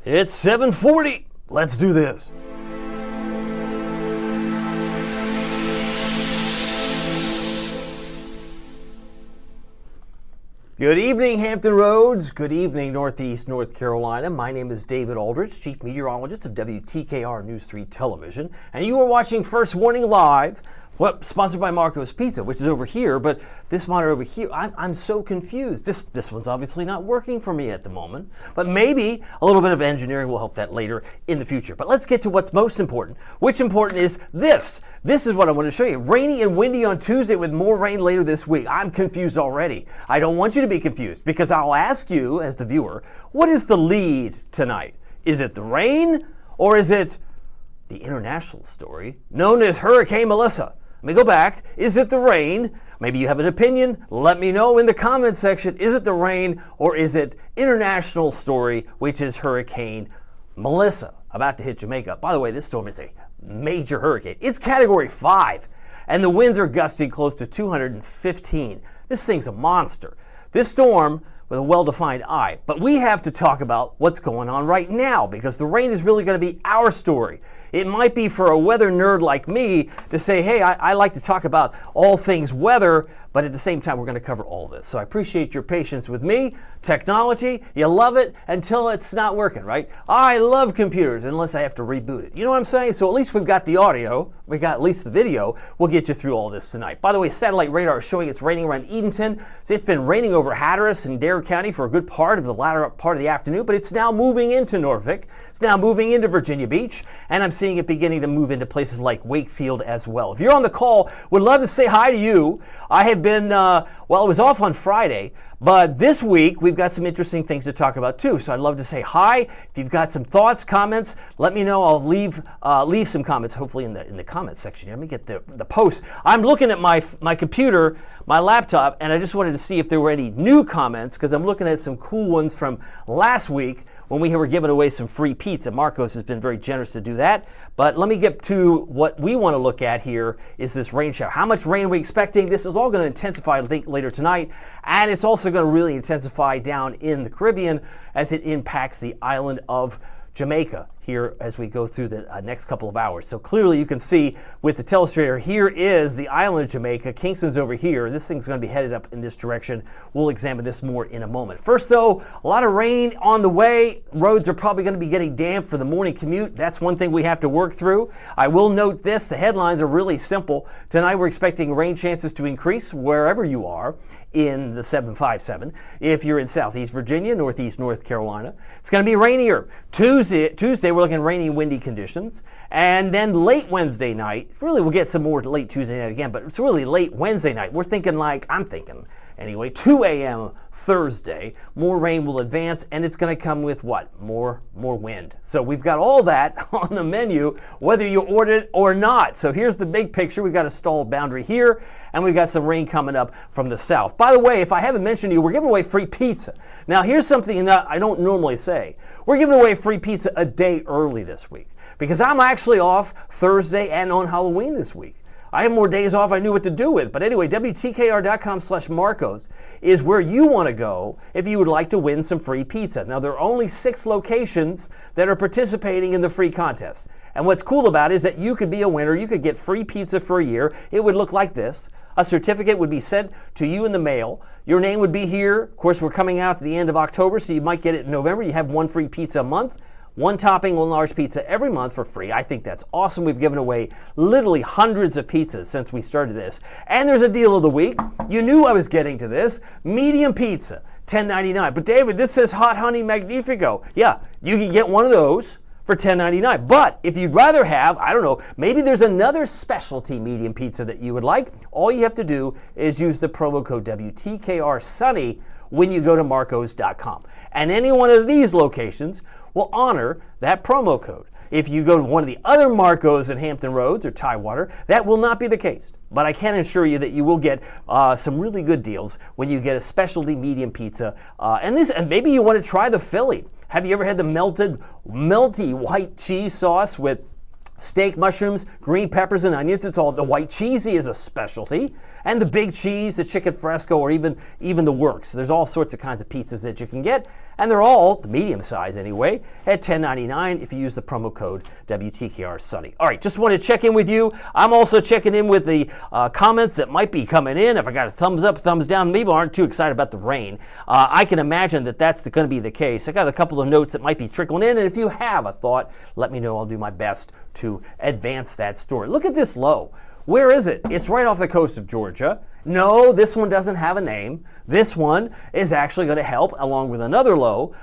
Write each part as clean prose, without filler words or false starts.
It's 7:40. Let's do this. Good evening, Hampton Roads. Good evening, Northeast North Carolina. My name is David Aldrich, Chief Meteorologist of WTKR News 3 Television, and you are watching First Warning Live, sponsored by Marco's Pizza, which is over here, but this monitor over here, I'm so confused. This one's obviously not working for me at the moment, but maybe a little bit of engineering will help that later in the future. But let's get to what's most important. Which important is this. This is what I want to show you. Rainy and windy on Tuesday with more rain later this week. I'm confused already. I don't want you to be confused because I'll ask you as the viewer, what is the lead tonight? Is it the rain or is it the international story known as Hurricane Melissa? Let me go back. Is it the rain? Maybe you have an opinion. Let me know in the comments section. Is it the rain or is it international story, which is Hurricane Melissa, about to hit Jamaica? By the way, this storm is a major hurricane. It's Category 5, and the winds are gusting close to 215. This thing's a monster. This storm with a well-defined eye. But we have to talk about what's going on right now because the rain is really going to be our story. It might be for a weather nerd like me to say, hey, I like to talk about all things weather, but at the same time, we're going to cover all this. So I appreciate your patience with me. Technology, you love it until it's not working, right? I love computers unless I have to reboot it. You know what I'm saying? So at least we've got the audio. We got at least the video. We'll get you through all this tonight. By the way, satellite radar is showing it's raining around Edenton. So it's been raining over Hatteras and Dare County for a good part of the latter part of the afternoon, but it's now moving into Norfolk. It's now moving into Virginia Beach, and I'm seeing it beginning to move into places like Wakefield as well. If you're on the call, would love to say hi to you. I have been, I was off on Friday, but this week we've got some interesting things to talk about too. So I'd love to say hi. If you've got some thoughts, comments, let me know. I'll leave some comments, hopefully in the comments section here. Let me get the post. I'm looking at my computer, my laptop, and I just wanted to see if there were any new comments because I'm looking at some cool ones from last week when we were giving away some free pizza. Marcos has been very generous to do that. But let me get to what we want to look at here is this rain shower. How much rain are we expecting? This is all going to intensify, I think, later tonight. And it's also going to really intensify down in the Caribbean as it impacts the island of Jamaica here as we go through the next couple of hours. So clearly you can see with the telestrator, here is the island of Jamaica. Kingston's over here. This thing's going to be headed up in this direction. We'll examine this more in a moment. First though, a lot of rain on the way. Roads are probably going to be getting damp for the morning commute. That's one thing we have to work through. I will note this, the headlines are really simple. Tonight we're expecting rain chances to increase wherever you are in the 757. If you're in Southeast Virginia, Northeast North Carolina, it's going to be rainier. Tuesday we're looking at rainy, windy conditions. And then late Wednesday night, really we'll get some more late Tuesday night again, but it's really late Wednesday night. We're thinking I'm thinking anyway, 2 a.m. Thursday, more rain will advance, and it's going to come with what? More wind. So we've got all that on the menu, whether you order it or not. So here's the big picture. We've got a stalled boundary here, and we've got some rain coming up from the south. By the way, if I haven't mentioned to you, we're giving away free pizza. Now, here's something that I don't normally say. We're giving away free pizza a day early this week because I'm actually off Thursday and on Halloween this week. I have more days off I knew what to do with. But anyway, WTKR.com/Marcos is where you want to go if you would like to win some free pizza. Now, there are only 6 locations that are participating in the free contest. And what's cool about it is that you could be a winner. You could get free pizza for a year. It would look like this. A certificate would be sent to you in the mail. Your name would be here. Of course, we're coming out at the end of October, so you might get it in November. You have 1 free pizza a month. 1 topping, 1 large pizza every month for free. I think that's awesome. We've given away literally hundreds of pizzas since we started this. And there's a deal of the week. You knew I was getting to this. Medium pizza, $10.99. But David, this says Hot Honey Magnifico. Yeah, you can get one of those for $10.99. But if you'd rather have, I don't know, maybe there's another specialty medium pizza that you would like. All you have to do is use the promo code WTKRSunny when you go to marcos.com. And any one of these locations will honor that promo code. If you go to one of the other Marcos in Hampton Roads or Tidewater, that will not be the case. But I can assure you that you will get some really good deals when you get a specialty medium pizza. And maybe you want to try the Philly. Have you ever had the melty white cheese sauce with Steak, mushrooms, green peppers, and onions. It's all the white cheesy is a specialty. And the big cheese, the chicken fresco, or even the works. There's all sorts of kinds of pizzas that you can get. And they're all, the medium size anyway, at $10.99 if you use the promo code WTKR Sunny. All right, just want to check in with you. I'm also checking in with the comments that might be coming in. If I got a thumbs up, thumbs down, maybe aren't too excited about the rain. I can imagine that that's going to be the case. I got a couple of notes that might be trickling in, and if you have a thought, let me know. I'll do my best to advance that story. Look at this low. Where is it? It's right off the coast of Georgia. No, this one doesn't have a name. This one is actually going to help, along with another low,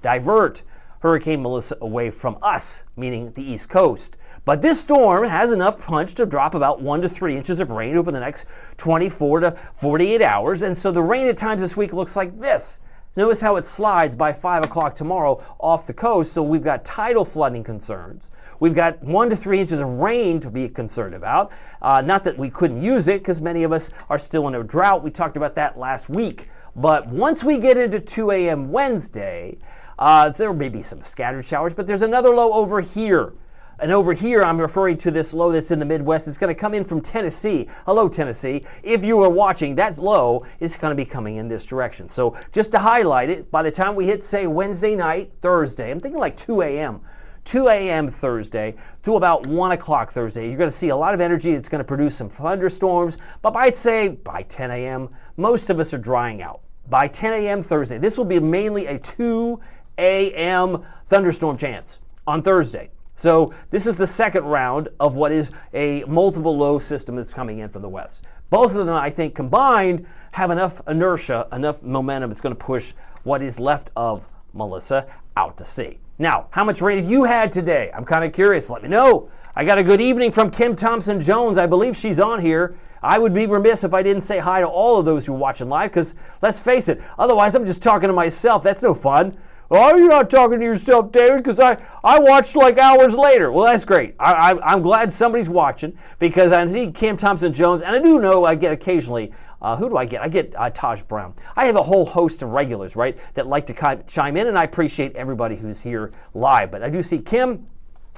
divert Hurricane Melissa away from us, meaning the East Coast. But this storm has enough punch to drop about 1 to 3 inches of rain over the next 24 to 48 hours. And so the rain at times this week looks like this. Notice how it slides by 5 o'clock tomorrow off the coast. So we've got tidal flooding concerns. We've got 1 to 3 inches of rain to be concerned about. Not that we couldn't use it, because many of us are still in a drought. We talked about that last week. But once we get into 2 a.m. Wednesday, there may be some scattered showers, but there's another low over here. And over here, I'm referring to this low that's in the Midwest. It's going to come in from Tennessee. Hello, Tennessee. If you are watching, that low is going to be coming in this direction. So just to highlight it, by the time we hit, say, Wednesday night, Thursday, I'm thinking like 2 a.m., 2 a.m. Thursday to about 1 o'clock Thursday. You're going to see a lot of energy. It's going to produce some thunderstorms. But I'd say by 10 a.m., most of us are drying out. By 10 a.m. Thursday, this will be mainly a 2 a.m. thunderstorm chance on Thursday. So this is the second round of what is a multiple low system that's coming in from the west. Both of them, I think, combined have enough inertia, enough momentum. It's going to push what is left of Melissa out to sea. Now, how much rain have you had today? I'm kind of curious. Let me know. I got a good evening from Kim Thompson-Jones. I believe she's on here. I would be remiss if I didn't say hi to all of those who are watching live, because let's face it, otherwise I'm just talking to myself. That's no fun. Oh, you're not talking to yourself, David, because I watched like hours later. Well, that's great. I'm glad somebody's watching, because I see Kim Thompson-Jones, and I do know I get occasionally, who do I get? I get Taj Brown. I have a whole host of regulars, right, that like to chime in, and I appreciate everybody who's here live. But I do see Kim,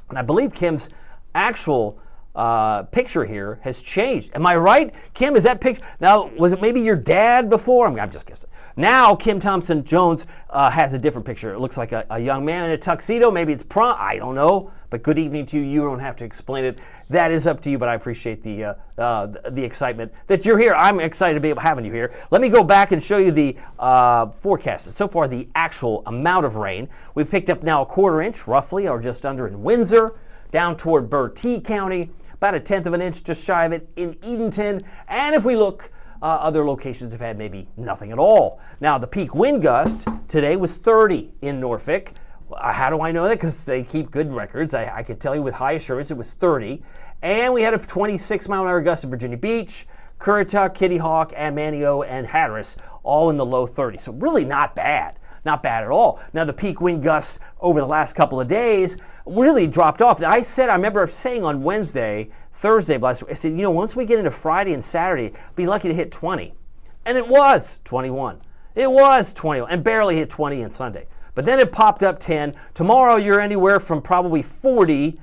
and I believe Kim's actual picture here has changed. Am I right? Kim, is that picture? Now, was it maybe your dad before? I'm just guessing. Now, Kim Thompson-Jones has a different picture. It looks like a young man in a tuxedo. Maybe it's prom. I don't know. But good evening to you. You don't have to explain it. That is up to you, but I appreciate the excitement that you're here. I'm excited to be having you here. Let me go back and show you the forecast. So far, the actual amount of rain. We've picked up now a 1/4 inch, roughly, or just under in Windsor, down toward Bertie County, about 1/10 of an inch, just shy of it in Edenton. And if we look, other locations have had maybe nothing at all. Now, the peak wind gust today was 30 in Norfolk. How do I know that? Because they keep good records. I can tell you with high assurance it was 30. And we had a 26-mile-an-hour gust in Virginia Beach, Currituck, Kitty Hawk, and Manio, and Hatteras, all in the low 30s. So really not bad. Not bad at all. Now, the peak wind gusts over the last couple of days really dropped off. Now, I remember saying on Thursday last week, I said, once we get into Friday and Saturday, be lucky to hit 20. And it was 21. It was 21, and barely hit 20 on Sunday. But then it popped up 10. Tomorrow, you're anywhere from probably 40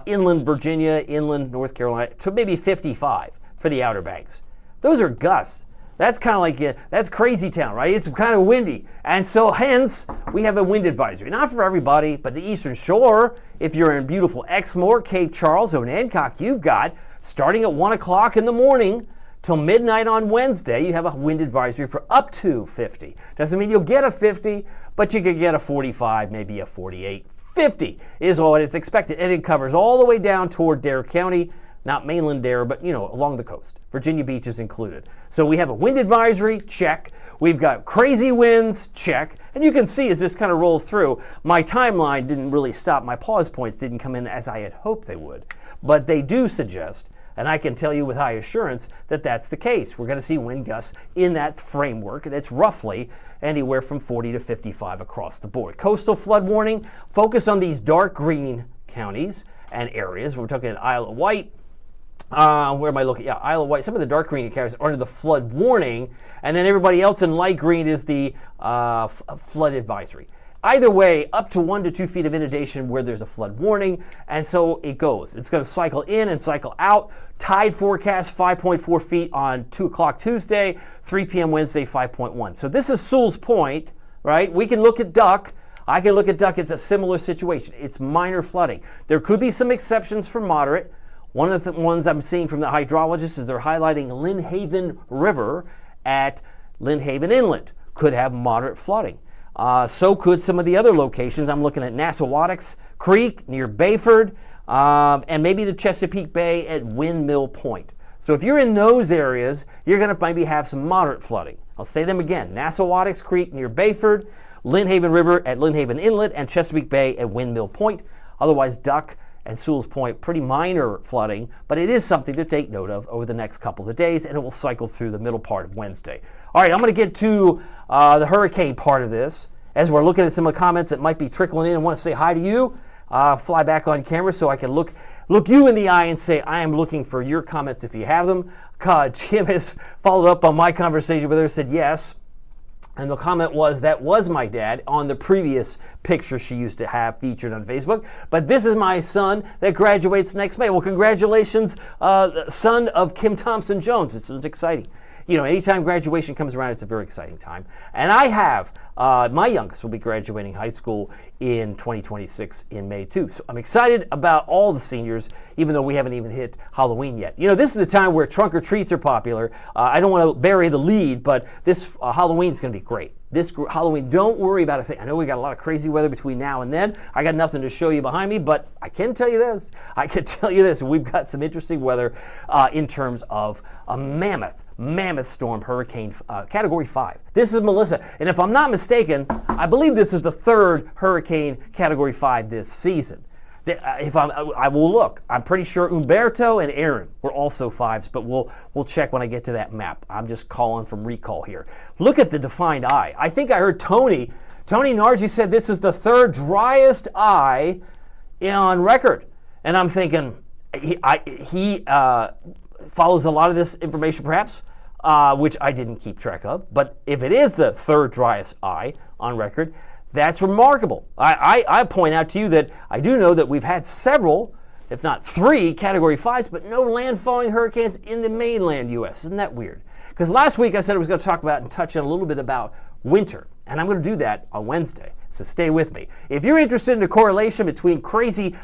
inland Virginia, inland North Carolina, to maybe 55 for the Outer Banks. Those are gusts. That's kind of like, that's crazy town, right? It's kind of windy. And so hence, we have a wind advisory. Not for everybody, but the Eastern Shore, if you're in beautiful Exmoor, Cape Charles, or in Hancock, you've got, starting at 1 o'clock in the morning till midnight on Wednesday, you have a wind advisory for up to 50. Doesn't mean you'll get a 50, but you could get a 45, maybe a 48. 50 is what is expected. And it covers all the way down toward Dare County, not mainland Dare, but, along the coast. Virginia Beach is included. So we have a wind advisory, check. We've got crazy winds, check. And you can see as this kind of rolls through, my timeline didn't really stop. My pause points didn't come in as I had hoped they would. But they do suggest, and I can tell you with high assurance, that that's the case. We're going to see wind gusts in that framework that's roughly anywhere from 40 to 55 across the board. Coastal flood warning, focus on these dark green counties and areas. We're talking Isle of Wight. Where am I looking? Yeah, Isle of Wight. Some of the dark green areas are under the flood warning, and then everybody else in light green is the flood advisory. Either way, up to 1 to 2 feet of inundation where there's a flood warning, and so it goes. It's going to cycle in and cycle out. Tide forecast 5.4 feet on 2 o'clock Tuesday, 3 p.m. Wednesday 5.1. So this is Sewell's Point, right? We can look at Duck. I can look at Duck. It's a similar situation. It's minor flooding. There could be some exceptions for moderate. One of the ones I'm seeing from the hydrologists is they're highlighting Lynnhaven River at Lynnhaven Inlet. Could have moderate flooding. So could some of the other locations. I'm looking at Nassauwattucks Creek near Bayford, and maybe the Chesapeake Bay at Windmill Point. So if you're in those areas, you're going to maybe have some moderate flooding. I'll say them again. Nassauwattucks Creek near Bayford, Lynnhaven River at Lynnhaven Inlet, and Chesapeake Bay at Windmill Point. Otherwise, Duck and Sewell's Point, pretty minor flooding, but it is something to take note of over the next couple of days, and it will cycle through the middle part of Wednesday. All right, I'm going to get to the hurricane part of this. As we're looking at some of the comments that might be trickling in and want to say hi to you, fly back on camera so I can look you in the eye and say, I am looking for your comments if you have them. Jim has followed up on my conversation with her, said yes. And the comment was, that was my dad on the previous picture she used to have featured on Facebook. But this is my son that graduates next May. Well, congratulations, son of Kim Thompson-Jones. This is exciting. You know, anytime graduation comes around, it's a very exciting time. And I have, my youngest will be graduating high school in 2026 in May too. So I'm excited about all the seniors, even though we haven't even hit Halloween yet. You know, this is the time where trunk or treats are popular. I don't want to bury the lead, but this Halloween is going to be great. This Halloween, don't worry about a thing. I know we got a lot of crazy weather between now and then. I got nothing to show you behind me, but I can tell you this. We've got some interesting weather in terms of a mammoth storm, hurricane category 5. This is Melissa, and if I'm not mistaken, I believe this is the third hurricane category 5 this season. I will look. I'm pretty sure Umberto and Aaron were also 5s, but we'll check when I get to that map. I'm just calling from recall here. Look at the defined eye. I think I heard Tony Nargi said this is the third driest eye on record, and I'm thinking he follows a lot of this information perhaps, which I didn't keep track of. But if it is the third driest eye on record, that's remarkable. I point out to you that I do know that we've had several, if not 3, category 5s, but no landfalling hurricanes in the mainland U.S. Isn't that weird? Because last week I said I was going to talk about and touch on a little bit about winter, and I'm going to do that on Wednesday. So stay with me. If you're interested in the correlation between crazy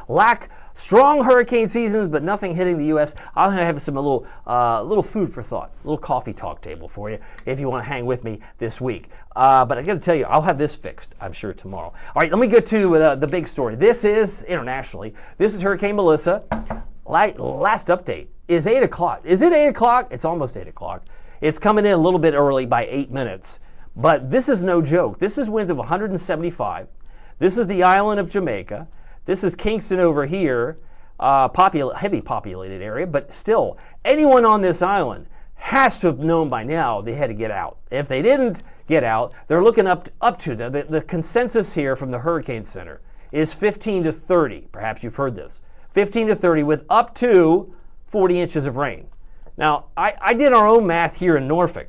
strong hurricane seasons, but nothing hitting the U.S., I'll have some little food for thought, a little coffee talk table for you if you want to hang with me this week. But I got to tell you, I'll have this fixed, I'm sure, tomorrow. All right, let me get to the big story. This is internationally. This is Hurricane Melissa. Last update is 8 o'clock. Is it 8 o'clock? It's almost 8 o'clock. It's coming in a little bit early by 8 minutes. But this is no joke. This is winds of 175. This is the island of Jamaica. This is Kingston over here, heavy populated area, but still, anyone on this island has to have known by now they had to get out. If they didn't get out, they're looking up to the consensus here from the Hurricane Center is 15 to 30. Perhaps you've heard this. 15 to 30 with up to 40 inches of rain. Now, I did our own math here in Norfolk.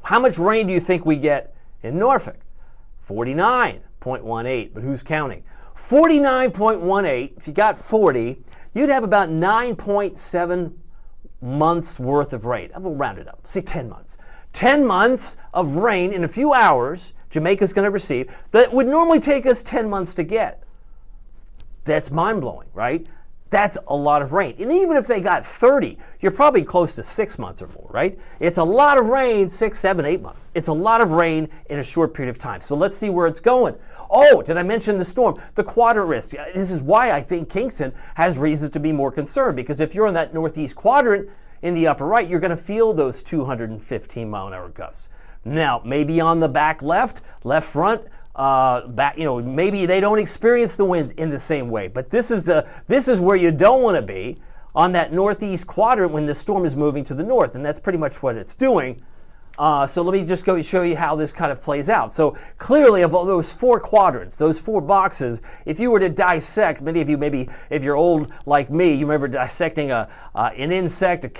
How much rain do you think we get in Norfolk? 49.18, but who's counting? 49.18, if you got 40, you'd have about 9.7 months worth of rain. I will round it up, say 10 months. 10 months of rain in a few hours Jamaica's going to receive that would normally take us 10 months to get. That's mind-blowing, right? That's a lot of rain. And even if they got 30, you're probably close to 6 months or more, right? It's a lot of rain, 6, 7, 8 months. It's a lot of rain in a short period of time. So let's see where it's going. Oh, did I mention the storm? The quadrant risk. This is why I think Kingston has reasons to be more concerned, because if you're in that northeast quadrant in the upper right, you're going to feel those 215 mile an hour gusts. Now, maybe on the back left front, maybe they don't experience the winds in the same way, but this is where you don't want to be, on that northeast quadrant when the storm is moving to the north, and that's pretty much what it's doing. So let me just go show you how this kind of plays out. So clearly, of all those 4 quadrants, those 4 boxes, if you were to dissect, many of you maybe, if you're old like me, you remember dissecting an insect, a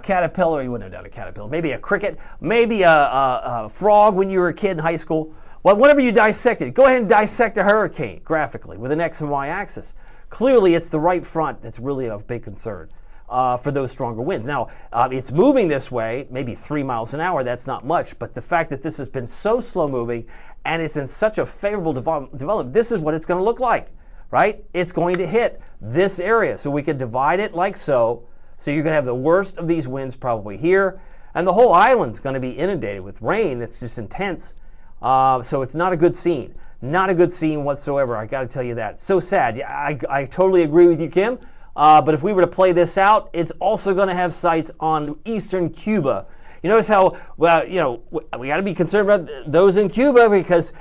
caterpillar. You wouldn't have done a caterpillar. Maybe a cricket, maybe a frog when you were a kid in high school. Well, whenever you dissect it, go ahead and dissect a hurricane graphically with an X and Y axis. Clearly, it's the right front that's really a big concern for those stronger winds. Now, it's moving this way, maybe 3 miles an hour. That's not much, but the fact that this has been so slow moving and it's in such a favorable development, this is what it's going to look like, right? It's going to hit this area. So we could divide it like so. So you're going to have the worst of these winds probably here. And the whole island's going to be inundated with rain that's just intense. So it's not a good scene. Not a good scene whatsoever. I got to tell you that. So sad. Yeah, I totally agree with you, Kim. But if we were to play this out, it's also going to have sites on eastern Cuba. You notice how, well, you know, we got to be concerned about those in Cuba because,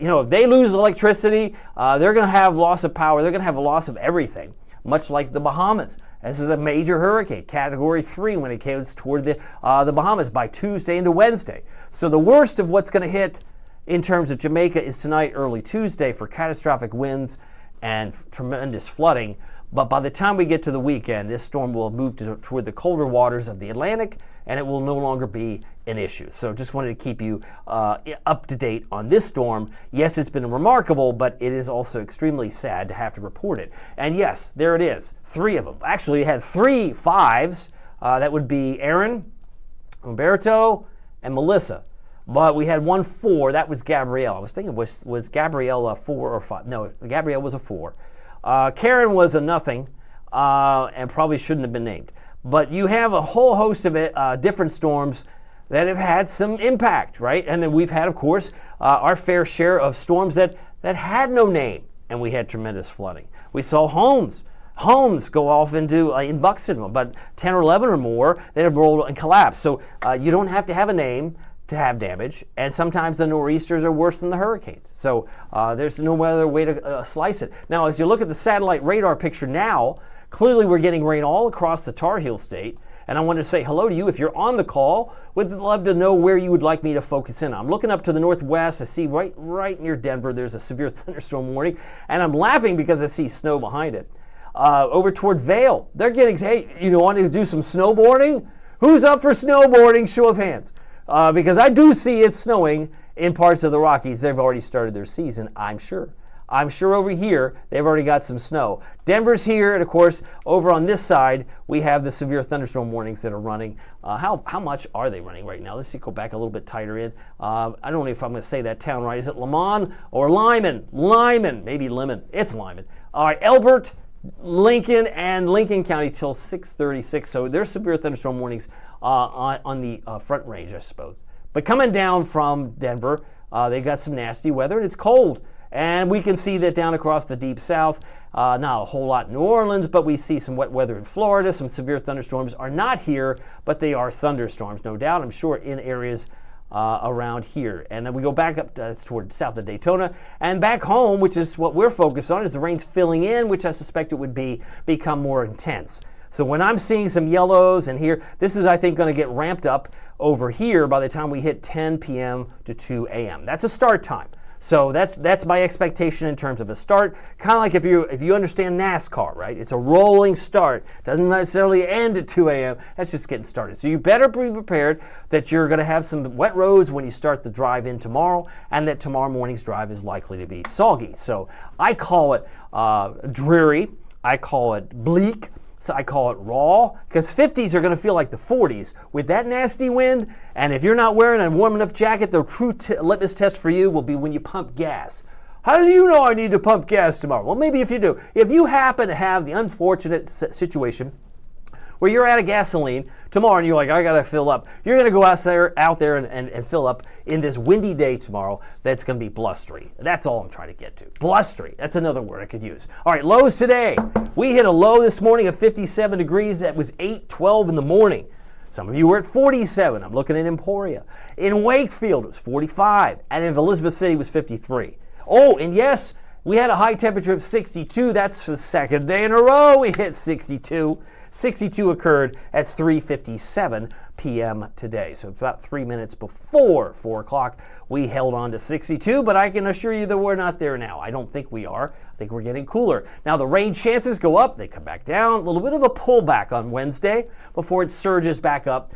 you know, if they lose electricity, they're going to have loss of power. They're going to have a loss of everything, much like the Bahamas. This is a major hurricane, Category 3 when it comes toward the Bahamas by Tuesday into Wednesday. So the worst of what's going to hit in terms of Jamaica is tonight, early Tuesday, for catastrophic winds and tremendous flooding. But by the time we get to the weekend, this storm will move toward the colder waters of the Atlantic, and it will no longer be an issue. So just wanted to keep you up to date on this storm. Yes, it's been remarkable, but it is also extremely sad to have to report it. And yes, there it is, 3 of them. Actually, it had 3 5s. That would be Aaron, Umberto, and Melissa. But we had 1 4. That was Gabrielle. I was thinking, was Gabrielle a 4 or 5? No, Gabrielle was a 4. Karen was a nothing and probably shouldn't have been named. But you have a whole host of different storms that have had some impact, right? And then we've had, of course, our fair share of storms that had no name, and we had tremendous flooding. We saw homes go off into in Buxton, but 10 or 11 or more that have rolled and collapsed. So you don't have to have a name to have damage, and sometimes the nor'easters are worse than the hurricanes. So there's no other way to slice it. Now, as you look at the satellite radar picture now, clearly we're getting rain all across the Tar Heel state, and I wanted to say hello to you. If you're on the call, would love to know where you would like me to focus in. I'm looking up to the northwest. I see right near Denver, there's a severe thunderstorm warning, and I'm laughing because I see snow behind it. Over toward Vail, they're getting, hey, you want to do some snowboarding? Who's up for snowboarding? Show of hands. Because I do see it snowing in parts of the Rockies. They've already started their season, I'm sure. I'm sure over here, they've already got some snow. Denver's here, and of course, over on this side, we have the severe thunderstorm warnings that are running. How much are they running right now? Let's see, go back a little bit tighter in. I don't know if I'm going to say that town right. Is it Lemon or Lyman? Lyman, maybe Lemon. It's Lyman. All right, Elbert, Lincoln, and Lincoln County till 6:36. So there's severe thunderstorm warnings on the front range, I suppose. But coming down from Denver, they got some nasty weather, and it's cold. And we can see that down across the deep south, not a whole lot in New Orleans, but we see some wet weather in Florida. Some severe thunderstorms are not here, but they are thunderstorms, no doubt, I'm sure, in areas around here. And then we go back up toward south of Daytona and back home, which is what we're focused on, is the rain's filling in, which I suspect it would become more intense. So when I'm seeing some yellows and here, this is, I think, going to get ramped up over here by the time we hit 10 p.m. to 2 a.m. That's a start time. So that's my expectation in terms of a start. Kind of like if you understand NASCAR, right? It's a rolling start. Doesn't necessarily end at 2 a.m. That's just getting started. So you better be prepared that you're going to have some wet roads when you start the drive in tomorrow, and that tomorrow morning's drive is likely to be soggy. So I call it dreary. I call it bleak. So I call it raw, because 50s are going to feel like the 40s with that nasty wind. And if you're not wearing a warm enough jacket, the true litmus test for you will be when you pump gas. How do you know I need to pump gas tomorrow? Well, maybe if you do. If you happen to have the unfortunate situation where you're out of gasoline tomorrow and you're like, I got to fill up, you're going to go out there and fill up in this windy day tomorrow that's going to be blustery. That's all I'm trying to get to. Blustery. That's another word I could use. All right, lows today. We hit a low this morning of 57 degrees. That was 8:12 in the morning. Some of you were at 47. I'm looking at Emporia. In Wakefield, it was 45. And in Elizabeth City, it was 53. Oh, and yes, we had a high temperature of 62. That's the second day in a row we hit 62. 62 occurred at 3:57 p.m. today. So about 3 minutes before 4 o'clock, we held on to 62, but I can assure you that we're not there now. I don't think we are. I think we're getting cooler. Now the rain chances go up, they come back down. A little bit of a pullback on Wednesday before it surges back up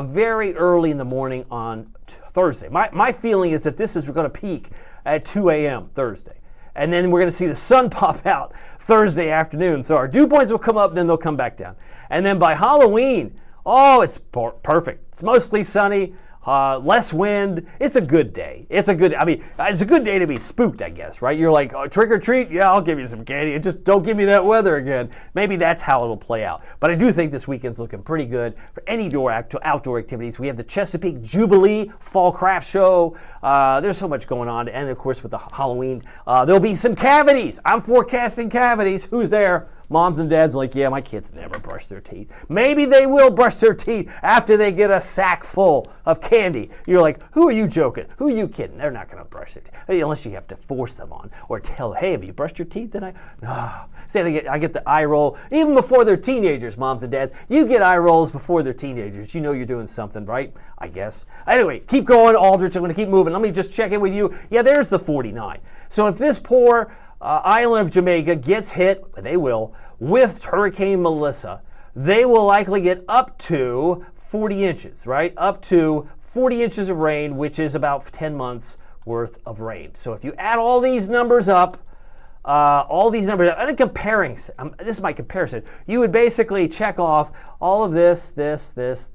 very early in the morning on Thursday. My feeling is that this is going to peak at 2 a.m. Thursday. And then we're going to see the sun pop out Thursday afternoon. So our dew points will come up, then they'll come back down. And then by Halloween, it's perfect. It's mostly sunny. Less wind. It's a good day. It's a good day to be spooked, I guess, right? You're like, trick or treat? Yeah, I'll give you some candy. Just don't give me that weather again. Maybe that's how it'll play out. But I do think this weekend's looking pretty good for any outdoor activities. We have the Chesapeake Jubilee Fall Craft Show. There's so much going on. And, of course, with the Halloween, there'll be some cavities. I'm forecasting cavities. Who's there? Moms and dads are like, yeah, my kids never brush their teeth. Maybe they will brush their teeth after they get a sack full of candy. You're like, who are you joking? Who are you kidding? They're not going to brush their teeth. Unless you have to force them on or tell, hey, have you brushed your teeth tonight? No. Say I get the eye roll. Even before they're teenagers, moms and dads, you get eye rolls before they're teenagers. You know you're doing something right, I guess. Anyway, keep going, Aldrich. I'm going to keep moving. Let me just check in with you. Yeah, there's the 49. So if this poor island of Jamaica gets hit, they will, with Hurricane Melissa, they will likely get up to 40 inches, right? Up to 40 inches of rain, which is about 10 months worth of rain. So if you add all these numbers up, and in comparing, this is my comparison, you would basically check off all of this. That's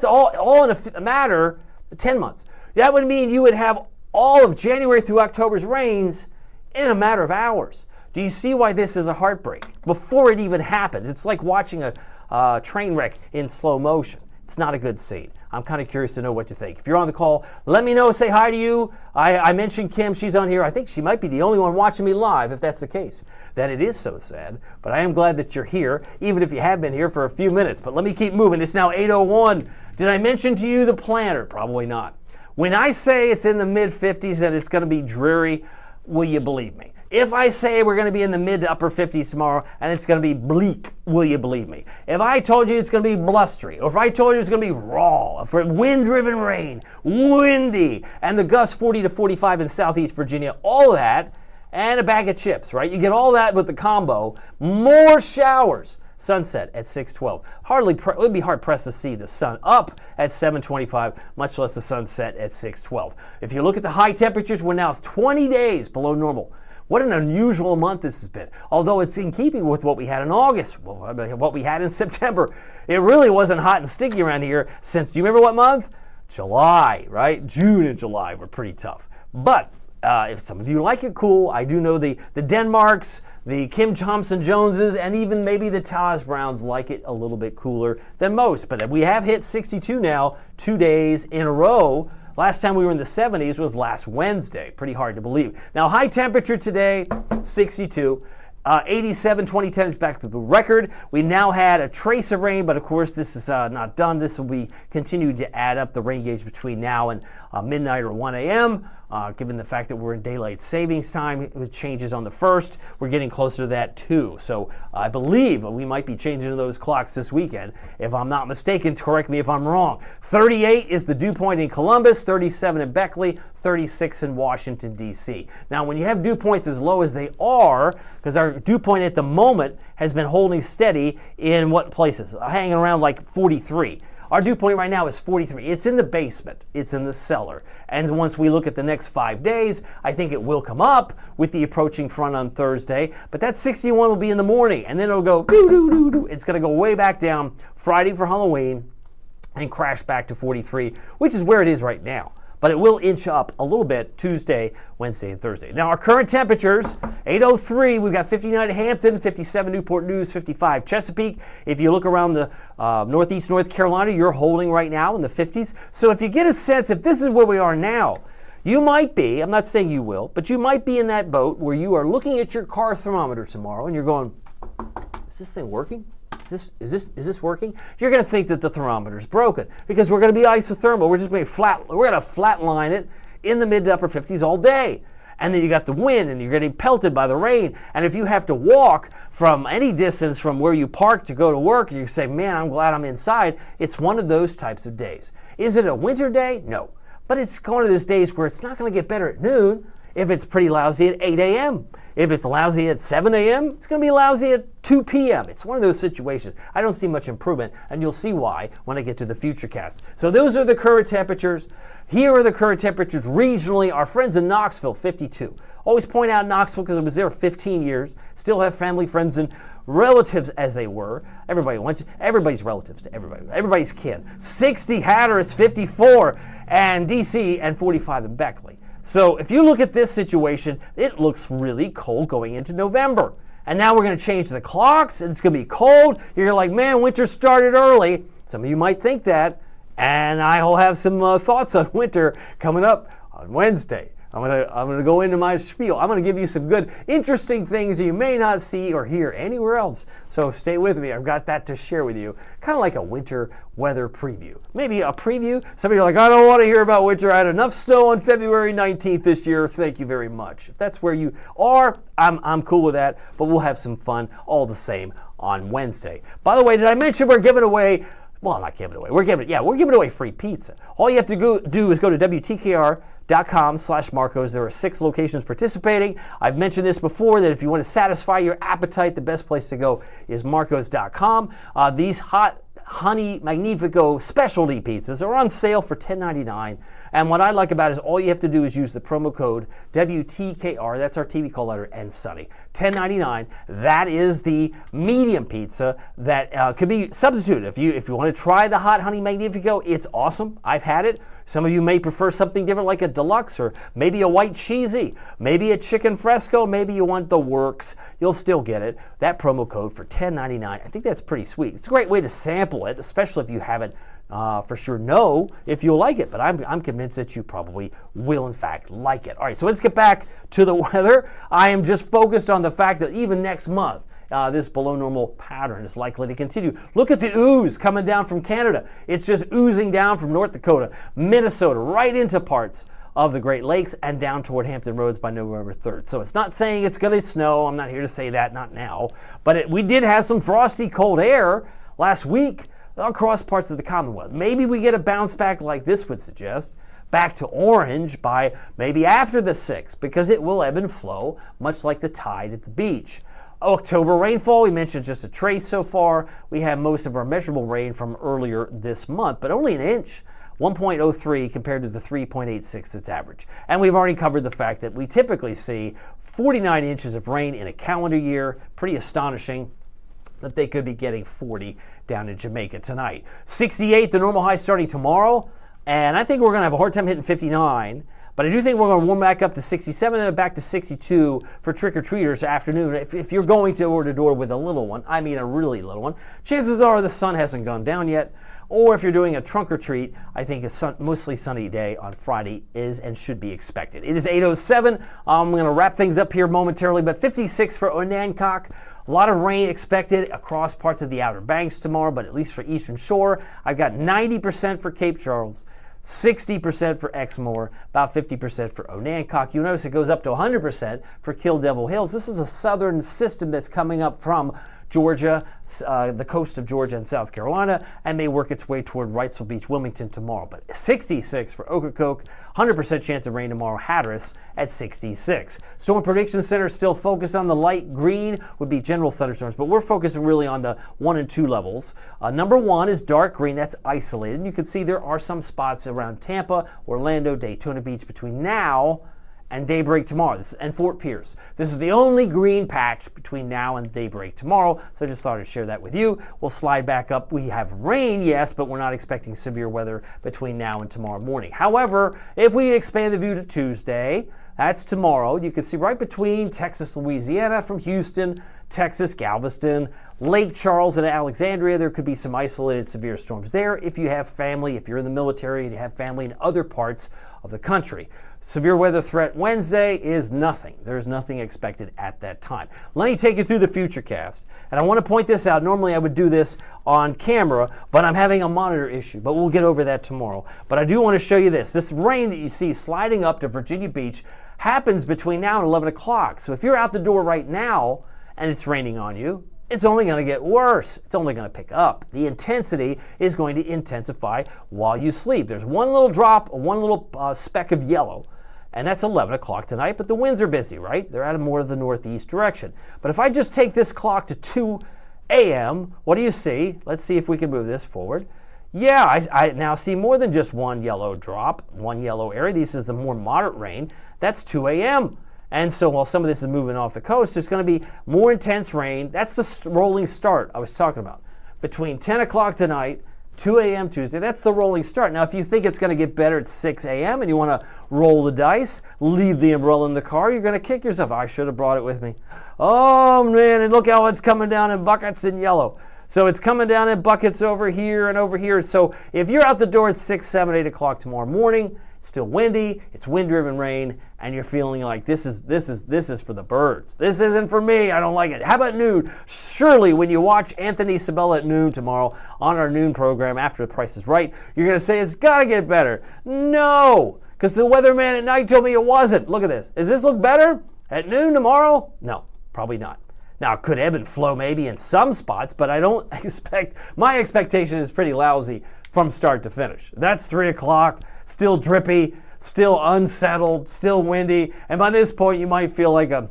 all in a matter of 10 months. That would mean you would have all of January through October's rains in a matter of hours. Do you see why this is a heartbreak? Before it even happens, it's like watching a train wreck in slow motion. It's not a good scene. I'm kind of curious to know what you think. If you're on the call, let me know. Say hi to you. I mentioned Kim. She's on here. I think she might be the only one watching me live, if that's the case. That it is so sad. But I am glad that you're here, even if you have been here for a few minutes. But let me keep moving. It's now 8:01. Did I mention to you the planner? Probably not. When I say it's in the mid-50s and it's going to be dreary, will you believe me? If I say we're going to be in the mid to upper 50s tomorrow and it's going to be bleak, will you believe me? If I told you it's going to be blustery, or if I told you it's going to be raw, for wind-driven rain, windy, and the gusts 40 to 45 in southeast Virginia, all that, and a bag of chips, right? You get all that with the combo, more showers. Sunset at 6:12. It would be hard pressed to see the sun up at 7:25, much less the sunset at 6:12. If you look at the high temperatures, we're now 20 days below normal. What an unusual month this has been. Although it's in keeping with what we had in August, what we had in September. It really wasn't hot and sticky around here since, do you remember what month? July, right? June and July were pretty tough. But if some of you like it cool, I do know the Denmarks, the Kim Thompson-Joneses, and even maybe the Taj Browns like it a little bit cooler than most. But we have hit 62 now, 2 days in a row. Last time we were in the 70s was last Wednesday. Pretty hard to believe. Now, high temperature today, 62. 87, 2010 is back to the record. We now had a trace of rain, but of course this is not done. This will be continued to add up the rain gauge between now and midnight or 1 a.m. Given the fact that we're in daylight savings time, with changes on the 1st, we're getting closer to that too. So I believe we might be changing those clocks this weekend. If I'm not mistaken, correct me if I'm wrong. 38 is the dew point in Columbus, 37 in Beckley, 36 in Washington, D.C. Now, when you have dew points as low as they are, because our dew point at the moment has been holding steady in what places? Hanging around like 43. Our dew point right now is 43. It's in the basement. It's in the cellar. And once we look at the next 5 days, I think it will come up with the approaching front on Thursday. But that 61 will be in the morning, and then it'll go doo-doo-doo-doo. It's going to go way back down Friday for Halloween and crash back to 43, which is where it is right now. But it will inch up a little bit Tuesday, Wednesday, and Thursday. Now, our current temperatures, 8:03, we've got 59 at Hampton, 57 Newport News, 55 Chesapeake. If you look around the northeast North Carolina, you're holding right now in the 50s. So if you get a sense, if this is where we are now, you might be, I'm not saying you will, but you might be in that boat where you are looking at your car thermometer tomorrow and you're going, is this thing working? Is this working? You're going to think that the thermometer is broken because we're going to be isothermal. We're just going to flatline it in the mid to upper 50s all day. And then you got the wind and you're getting pelted by the rain. And if you have to walk from any distance from where you park to go to work, you say, man, I'm glad I'm inside. It's one of those types of days. Is it a winter day? No. But it's one of those days where it's not going to get better at noon. if it's pretty lousy at 8 a.m. If it's lousy at 7 a.m., it's going to be lousy at 2 p.m. It's one of those situations. I don't see much improvement, and you'll see why when I get to the futurecast. So those are the current temperatures. Here are the current temperatures regionally. Our friends in Knoxville, 52. Always point out Knoxville because I was there 15 years. Still have family, friends, and relatives as they were. Everybody's relatives to everybody. Everybody's kin. 60 Hatteras, 54, and DC, and 45 in Beckley. So if you look at this situation, it looks really cold going into November. And now we're going to change the clocks, and it's going to be cold. You're like, man, winter started early. Some of you might think that. And I will have some thoughts on winter coming up on Wednesday. I'm gonna go into my spiel. I'm gonna give you some good, interesting things you may not see or hear anywhere else. So stay with me. I've got that to share with you. Kind of like a winter weather preview. Maybe a preview. Some of you are like, I don't want to hear about winter. I had enough snow on February 19th this year. Thank you very much. If that's where you are, I'm cool with that. But we'll have some fun all the same on Wednesday. By the way, did I mention we're giving away? Well, not giving away. We're giving away free pizza. All you have to do is go to WTKR.com/Marcos. There are 6 locations participating. I've mentioned this before that if you want to satisfy your appetite, the best place to go is Marcos.com. These hot honey magnifico specialty pizzas are on sale for $10.99. And what I like about it is all you have to do is use the promo code WTKR, that's our TV call letter, and Sunny. $10.99. That is the medium pizza that could be substituted. If you want to try the hot honey magnifico, it's awesome. I've had it. Some of you may prefer something different like a deluxe or maybe a white cheesy, maybe a chicken fresco, maybe you want the works. You'll still get it. That promo code for $10.99. I think that's pretty sweet. It's a great way to sample it, especially if you haven't for sure know if you'll like it, but I'm convinced that you probably will in fact like it. All right, so let's get back to the weather. I am just focused on the fact that even next month, this below normal pattern is likely to continue. Look at the ooze coming down from Canada. It's just oozing down from North Dakota, Minnesota, right into parts of the Great Lakes and down toward Hampton Roads by November 3rd. So it's not saying it's going to snow. I'm not here to say that, not now. But we did have some frosty cold air last week across parts of the Commonwealth. Maybe we get a bounce back like this would suggest, back to orange by maybe after the 6th, because it will ebb and flow, much like the tide at the beach. October rainfall, we mentioned just a trace so far. We have most of our measurable rain from earlier this month, but only an inch, 1.03 compared to the 3.86 that's average. And we've already covered the fact that we typically see 49 inches of rain in a calendar year. Pretty astonishing that they could be getting 40 down in Jamaica tonight. 68, the normal high starting tomorrow, and I think we're going to have a hard time hitting 59, but I do think we're going to warm back up to 67 and then back to 62 for trick-or-treaters afternoon. If you're going to door-to-door with a little one, I mean a really little one, chances are the sun hasn't gone down yet. Or if you're doing a trunk or treat, I think a mostly sunny day on Friday is and should be expected. It is 8:07. I'm going to wrap things up here momentarily, but 56 for Onancock. A lot of rain expected across parts of the Outer Banks tomorrow, but at least for Eastern Shore. I've got 90% for Cape Charles, 60% for Exmoor, about 50% for Onancock. You notice it goes up to 100% for Kill Devil Hills. This is a southern system that's coming up from Georgia, the coast of Georgia and South Carolina, and may work its way toward Wrightsville Beach, Wilmington tomorrow. But 66 for Ocracoke, 100% chance of rain tomorrow, Hatteras at 66. Storm Prediction Center still focused on the light green, would be general thunderstorms, but we're focusing really on the 1 and 2 levels. Number 1 is dark green, that's isolated. And you can see there are some spots around Tampa, Orlando, Daytona Beach between now and daybreak tomorrow, and Fort Pierce. This is the only green patch between now and daybreak tomorrow, so I just thought I'd share that with you. We'll slide back up. We have rain, yes, but we're not expecting severe weather between now and tomorrow morning. However, if we expand the view to Tuesday, that's tomorrow, you can see right between Texas, Louisiana, from Houston, Texas, Galveston, Lake Charles, and Alexandria, there could be some isolated severe storms there if you have family, if you're in the military and you have family in other parts of the country. Severe weather threat Wednesday is nothing. There's nothing expected at that time. Let me take you through the futurecast. And I want to point this out. Normally I would do this on camera, but I'm having a monitor issue. But we'll get over that tomorrow. But I do want to show you this. This rain that you see sliding up to Virginia Beach happens between now and 11 o'clock. So if you're out the door right now and it's raining on you, it's only going to get worse. It's only going to pick up. The intensity is going to intensify while you sleep. There's one little drop, one little speck of yellow and that's 11 o'clock tonight, but the winds are busy, right? They're out of more of the northeast direction. But if I just take this clock to 2 a.m., what do you see? Let's see if we can move this forward. Yeah, I now see more than just one yellow drop, one yellow area. This is the more moderate rain. That's 2 a.m. And so while some of this is moving off the coast, there's going to be more intense rain. That's the rolling start I was talking about. Between 10 o'clock tonight, 2 a.m. Tuesday, that's the rolling start. Now, if you think it's going to get better at 6 a.m. and you want to roll the dice, leave the umbrella in the car, you're going to kick yourself. I should have brought it with me. Oh, man, and look how it's coming down in buckets in yellow. So it's coming down in buckets over here and over here. So if you're out the door at 6, 7, 8 o'clock tomorrow morning, it's still windy, it's wind-driven rain, and you're feeling like this is for the birds. This isn't for me. I don't like it. How about noon? Surely when you watch Anthony Sabella at noon tomorrow on our noon program after The Price is Right, you're going to say it's got to get better. No, because the weatherman at night told me it wasn't. Look at this. Does this look better at noon tomorrow? No, probably not. Now, it could ebb and flow maybe in some spots, but I don't expect, my expectation is pretty lousy from start to finish. That's 3 o'clock, still drippy, still unsettled, still windy, and by this point you might feel like a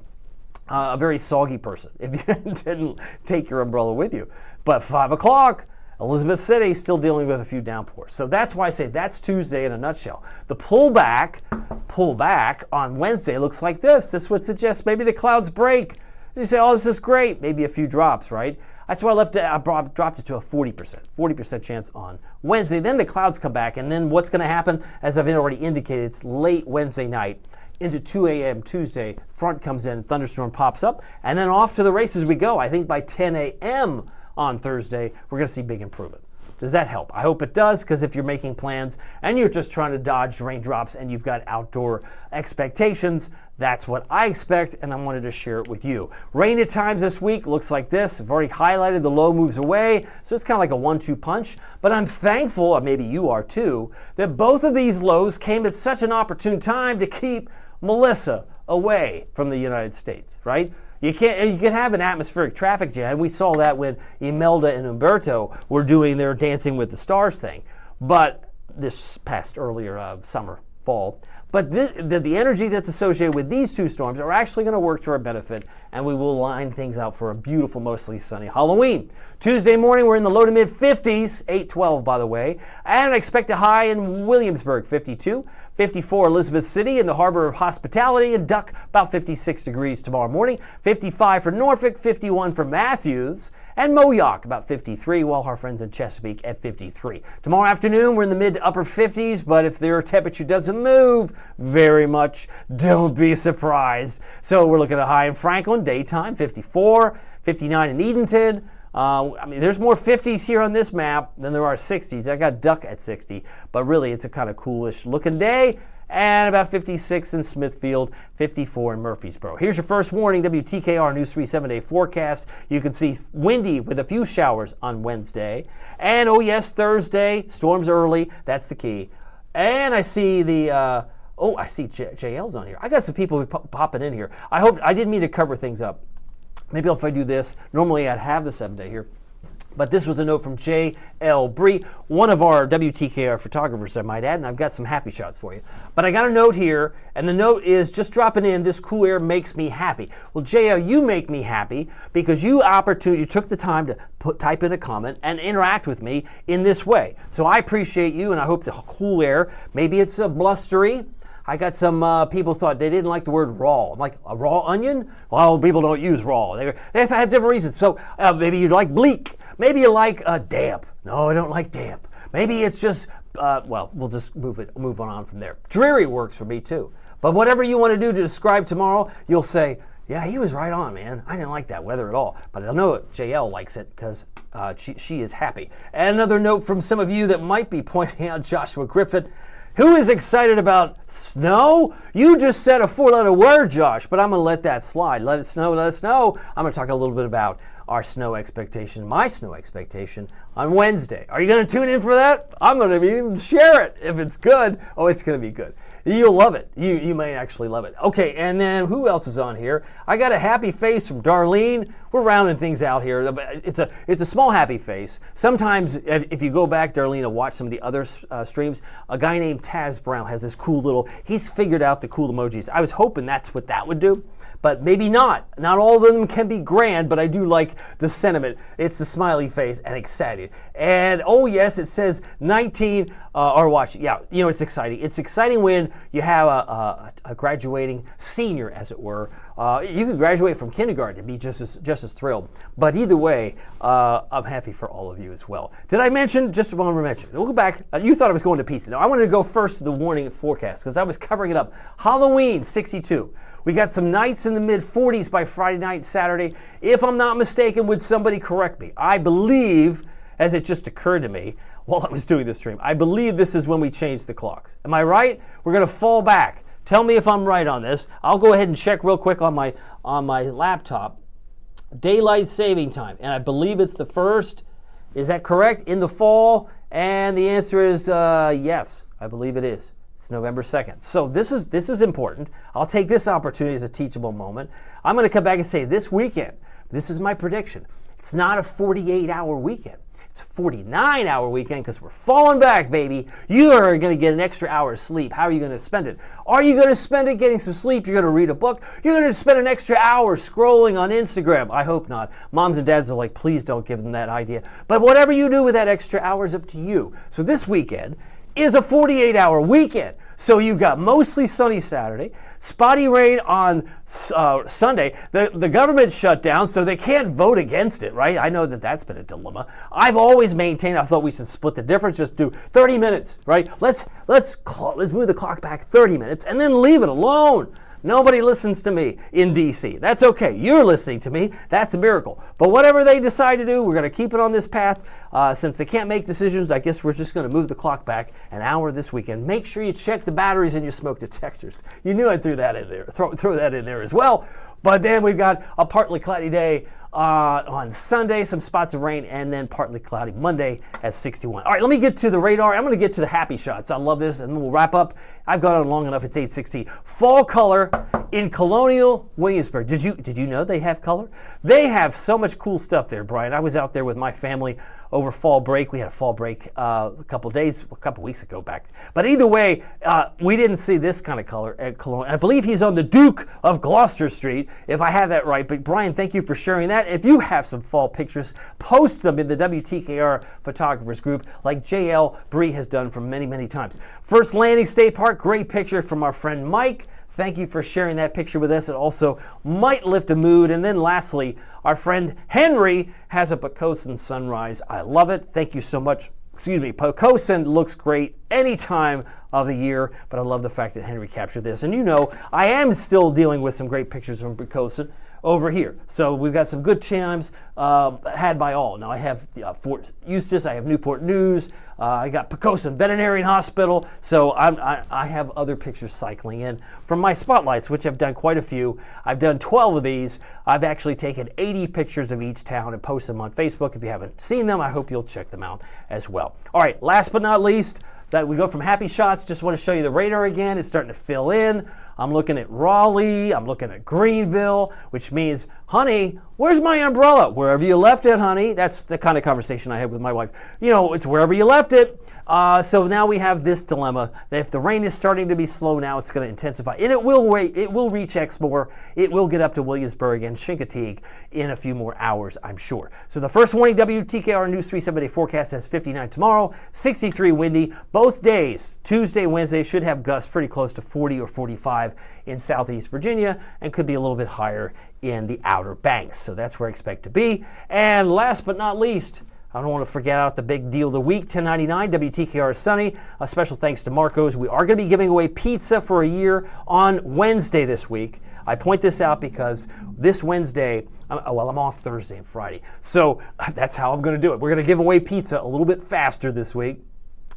very soggy person if you didn't take your umbrella with you. But 5 o'clock, Elizabeth City still dealing with a few downpours. So that's why I say that's Tuesday in a nutshell. The pullback on Wednesday looks like this. This would suggest maybe the clouds break. You say, oh, this is great. Maybe a few drops, right? That's why I dropped it to a 40% chance on Wednesday. Then the clouds come back, and then what's going to happen, as I've already indicated, it's late Wednesday night into 2 a.m. Tuesday. Front comes in, thunderstorm pops up, and then off to the races we go. I think by 10 a.m. on Thursday, we're going to see big improvement. Does that help? I hope it does, because if you're making plans and you're just trying to dodge raindrops and you've got outdoor expectations, that's what I expect, and I wanted to share it with you. Rain at times this week looks like this. I've already highlighted the low moves away, so it's kind of like a 1-2 punch. But I'm thankful, or maybe you are too, that both of these lows came at such an opportune time to keep Melissa away from the United States, right? You can have an atmospheric traffic jam. We saw that when Imelda and Umberto were doing their Dancing with the Stars thing. But this past earlier summer, fall. But the energy that's associated with these two storms are actually going to work to our benefit, and we will line things out for a beautiful, mostly sunny Halloween. Tuesday morning, we're in the low to mid 50s, 812 by the way, and I expect a high in Williamsburg, 52. 54 Elizabeth City in the Harbor of Hospitality, and Duck about 56 degrees tomorrow morning. 55 for Norfolk, 51 for Matthews, and Moyock about 53, while our friends in Chesapeake at 53. Tomorrow afternoon, we're in the mid to upper 50s, but if their temperature doesn't move very much, don't be surprised. So we're looking at a high in Franklin, daytime, 54, 59 in Edenton. There's more 50s here on this map than there are 60s. I got Duck at 60, but really it's a kind of coolish looking day. And about 56 in Smithfield, 54 in Murfreesboro. Here's your first warning, WTKR News 3 7-day forecast. You can see windy with a few showers on Wednesday. And oh yes, Thursday, storms early. That's the key. And I see I see JL's on here. I got some people popping in here. I didn't mean to cover things up. Maybe if I do this, normally I'd have the 7-day here. But this was a note from J.L. Bree, one of our WTKR photographers, I might add, and I've got some happy shots for you. But I got a note here, and the note is just dropping in, this cool air makes me happy. Well, J.L., you make me happy because you took the time to type in a comment and interact with me in this way. So I appreciate you, and I hope the cool air, maybe it's blustery. I got some people thought they didn't like the word raw. I'm like, a raw onion? Well, people don't use raw. They have different reasons. So maybe you like bleak. Maybe you like damp. No, I don't like damp. Maybe it's just, we'll just move on from there. Dreary works for me too. But whatever you want to do to describe tomorrow, you'll say, yeah, he was right on, man. I didn't like that weather at all. But I know JL likes it because she is happy. And another note from some of you that might be pointing out Joshua Griffin. Who is excited about snow? You just said a 4-letter word, Josh, but I'm going to let that slide. Let it snow, let it snow. I'm going to talk a little bit about our snow expectation, my snow expectation on Wednesday. Are you going to tune in for that? I'm going to even share it. If it's good, oh, it's going to be good. You'll love it. You may actually love it. Okay, and then who else is on here? I got a happy face from Darlene. We're rounding things out here. It's a small happy face. Sometimes, if you go back, Darlene, and watch some of the other streams, a guy named Taz Brown has this cool little, he's figured out the cool emojis. I was hoping that's what that would do, but maybe not. Not all of them can be grand, but I do like the sentiment. It's the smiley face and excited. And oh yes, it says 19, or watch, yeah, you know, it's exciting. It's exciting when you have a graduating senior, as it were. You can graduate from kindergarten and be just as thrilled. But either way, I'm happy for all of you as well. Did I mention, just want to mention, we'll go back, you thought I was going to pizza. No, I wanted to go first to the warning forecast because I was covering it up. Halloween, 62. We got some nights in the mid-40s by Friday night, Saturday. If I'm not mistaken, would somebody correct me? I believe, as it just occurred to me while I was doing this stream, I believe this is when we change the clocks. Am I right? We're going to fall back. Tell me if I'm right on this. I'll go ahead and check real quick on my laptop. Daylight saving time, and I believe it's the first. Is that correct? In the fall? And the answer is yes, I believe it is. It's November 2nd. So this is important. I'll take this opportunity as a teachable moment. I'm going to come back and say this weekend, this is my prediction. It's not a 48-hour weekend. It's a 49-hour weekend because we're falling back, baby. You are going to get an extra hour of sleep. How are you going to spend it? Are you going to spend it getting some sleep? You're going to read a book? You're going to spend an extra hour scrolling on Instagram? I hope not. Moms and dads are like, please don't give them that idea. But whatever you do with that extra hour is up to you. So this weekend is a 48-hour weekend. So you've got mostly sunny Saturday, spotty rain on Sunday. The government shut down, so they can't vote against it, right? I know that's been a dilemma. I've always maintained, I thought we should split the difference, just do 30 minutes, right? Let's move the clock back 30 minutes and then leave it alone. Nobody listens to me in D.C. That's okay. You're listening to me. That's a miracle. But whatever they decide to do, we're going to keep it on this path. Since they can't make decisions, I guess we're just going to move the clock back an hour this weekend. Make sure you check the batteries in your smoke detectors. You knew I'd throw that in there. Throw that in there as well. But then we've got a partly cloudy day on Sunday, some spots of rain, and then partly cloudy Monday at 61. All right, let me get to the radar. I'm going to get to the happy shots. I love this, and we'll wrap up. I've gone on long enough. It's 8:16. Fall color in Colonial Williamsburg. Did you know they have color? They have so much cool stuff there, Brian. I was out there with my family over fall break. We had a fall break a couple weeks ago back. But either way, we didn't see this kind of color at Colonial. I believe he's on the Duke of Gloucester Street, if I have that right. But Brian, thank you for sharing that. If you have some fall pictures, post them in the WTKR photographers group like JL Bree has done for many, many times. First Landing State Park, great picture from our friend Mike. Thank you for sharing that picture with us. It also might lift a mood. And then lastly, our friend Henry has a Pocosin sunrise. I love it. Thank you so much. Excuse me, Pocosin looks great any time of the year, but I love the fact that Henry captured this. And you know, I am still dealing with some great pictures from Pocosin over here. So we've got some good times had by all. Now I have Fort Eustis, I have Newport News, I got Pocosin Veterinarian Hospital. So I have other pictures cycling in from my spotlights, which I've done quite a few. I've done 12 of these. I've actually taken 80 pictures of each town and posted them on Facebook. If you haven't seen them, I hope you'll check them out as well. All right, last but not least, that we go from happy shots. Just want to show you the radar again. It's starting to fill in. I'm looking at Raleigh. I'm looking at Greenville, which means, honey, where's my umbrella? Wherever you left it, honey. That's the kind of conversation I had with my wife. You know, it's wherever you left it. So now we have this dilemma that if the rain is starting to be slow now, it's going to intensify. And it will wait. It will reach Exmoor. It will get up to Williamsburg and Chincoteague in a few more hours, I'm sure. So the first warning, WTKR News 3 7-day forecast has 59 tomorrow, 63 windy. Both days, Tuesday, Wednesday, should have gusts pretty close to 40 or 45 in southeast Virginia and could be a little bit higher in the Outer Banks. So that's where I expect to be. And last but not least, I don't want to forget out the big deal of the week, 1099, WTKR Sunny. A special thanks to Marco's. We are going to be giving away pizza for a year on Wednesday this week. I point this out because this Wednesday, I'm off Thursday and Friday. So that's how I'm going to do it. We're going to give away pizza a little bit faster this week.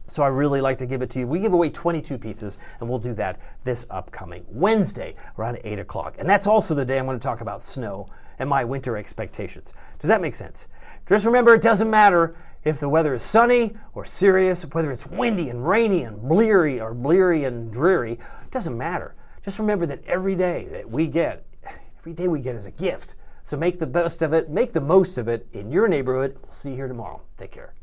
So I really like to give it to you. We give away 22 pizzas, and we'll do that this upcoming Wednesday around 8 o'clock. And that's also the day I'm going to talk about snow and my winter expectations. Does that make sense? Just remember, it doesn't matter if the weather is sunny or serious, whether it's windy and rainy and bleary and dreary, it doesn't matter. Just remember that every day we get is a gift. So make the best of it, make the most of it in your neighborhood. We'll see you here tomorrow. Take care.